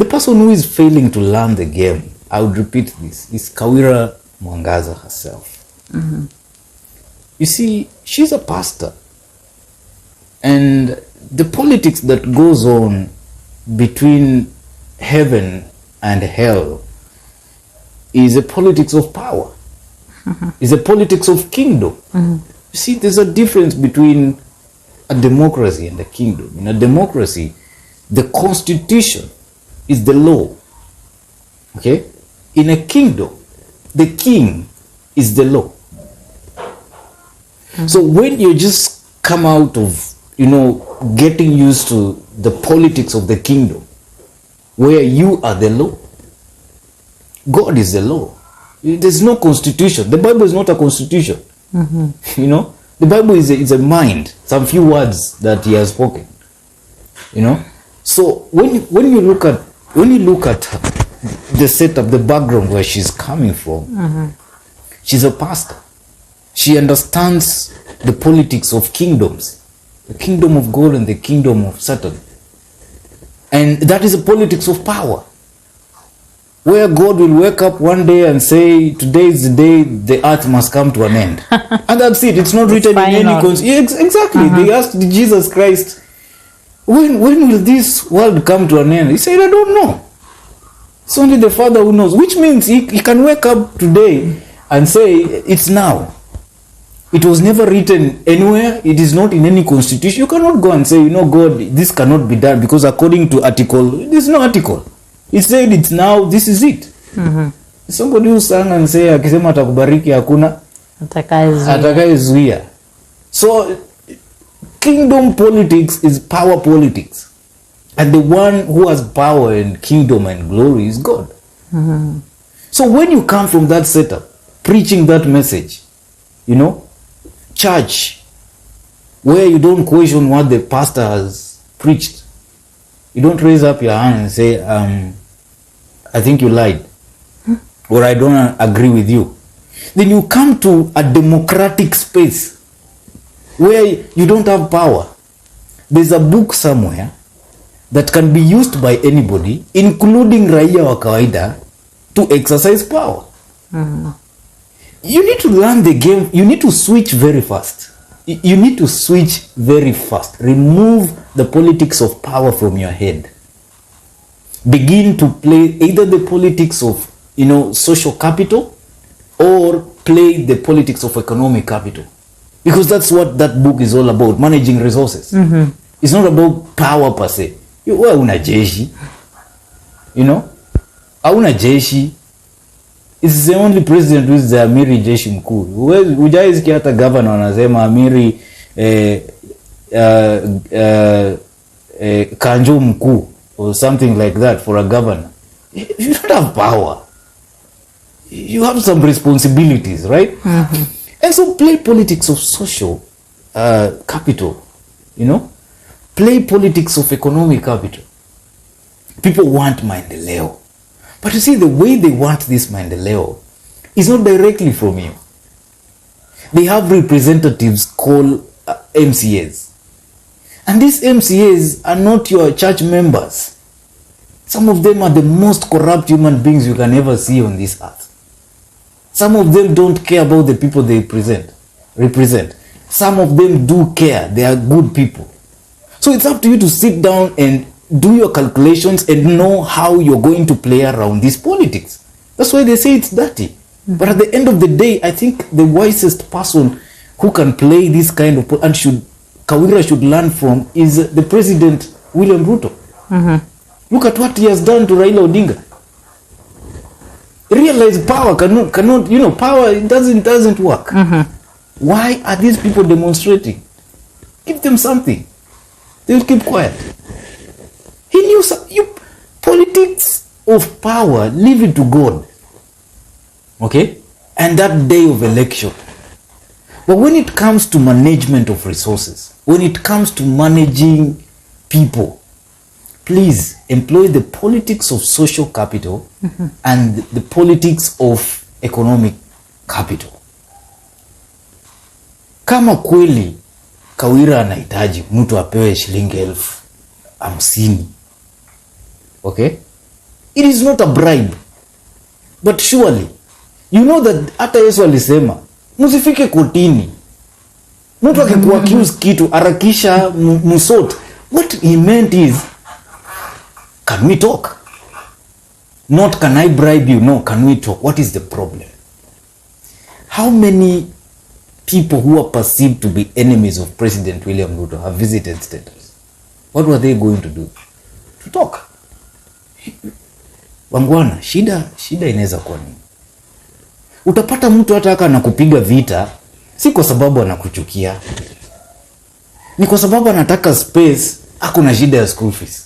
The person who is failing to learn the game, I would repeat this, is Kawira Mwangaza herself. Mm-hmm. You see, she's a pastor. And the politics that goes on between heaven and hell is a politics of power. Mm-hmm. Is a politics of kingdom. Mm-hmm. You see, there's a difference between a democracy and a kingdom. In a democracy, the constitution is the law. Okay? In a kingdom, the king is the law. Mm-hmm. So when you just come out of, getting used to the politics of the kingdom, where you are the law, God is the law. There's no constitution. The Bible is not a constitution. Mm-hmm. The Bible is a mind. Some few words that he has spoken. So when you look at the setup, the background where she's coming from, mm-hmm. she's a pastor. She understands the politics of kingdoms, the kingdom of God and the kingdom of Satan, and that is a politics of power. Where God will wake up one day and say, today is the day the earth must come to an end. And that's it. It's not written in any exactly. Uh-huh. They asked Jesus Christ, when will this world come to an end? He said, I don't know. It's only the Father who knows. Which means he can wake up today and say, it's now. It was never written anywhere. It is not in any constitution. You cannot go and say, God, this cannot be done because according to article, there's no article. He said it's now, this is it. Mm-hmm. Somebody who sang and say, akisema atakubariki hakuna atakayezuia. So, kingdom politics is power politics. And the one who has power and kingdom and glory is God. Mm-hmm. So when you come from that setup, preaching that message, church, where you don't question what the pastor has preached, you don't raise up your hand and say, I think you lied, or I don't agree with you. Then you come to a democratic space where you don't have power. There's a book somewhere that can be used by anybody, including raia wa kawaida, to exercise power. Mm-hmm. You need to learn the game. You need to switch very fast. You need to switch very fast. Remove the politics of power from your head. Begin to play either the politics of, social capital or play the politics of economic capital. Because that's what that book is all about, managing resources. Mm-hmm. It's not about power per se. Wewe una jeshi. Hauna jeshi. It's the only president who is the amiri jeshi mkuu. Hujai sikia hata governor wanasema amiri kanjo mkuu or something like that for a governor. You don't have power. You have some responsibilities, right? Mm-hmm. And so play politics of social capital, Play politics of economic capital. People want maendeleo. But you see, the way they want this maendeleo is not directly from you. They have representatives called MCAs. And these MCAs are not your church members. Some of them are the most corrupt human beings you can ever see on this earth. Some of them don't care about the people they represent. Some of them do care. They are good people. So it's up to you to sit down and do your calculations and know how you're going to play around these politics. That's why they say it's dirty. Mm-hmm. But at the end of the day, I think the wisest person who can play this kind of and Kawira should learn from is the President William Ruto. Mm-hmm. Look at what he has done to Raila Odinga. Realize power cannot power it doesn't work. Mm-hmm. Why are these people demonstrating? Give them something. They will keep quiet. He knew politics of power, leave it to God. Okay? And that day of election. But when it comes to management of resources, when it comes to managing people, please employ the politics of social capital mm-hmm. and the politics of economic capital. Kama kweli Kawira anahitaji mtu apewe shilingi 50,000, okay, It is not a bribe. But surely, you know that hata Yesu alisema, msifike kotini. Mtu akikuaccuse kitu, harakisha msort. What he meant is, can we talk? Not can I bribe you? No, can we talk? What is the problem? How many people who are perceived to be enemies of President William Ruto have visited status? What were they going to do? To talk. Wangwana, shida inaweza kuwa nini? Utapata mtu hata aka anakupiga vita, si kwa sababu anakuchukia. Ni kwa sababu anataka space, ako na shida ya school fees.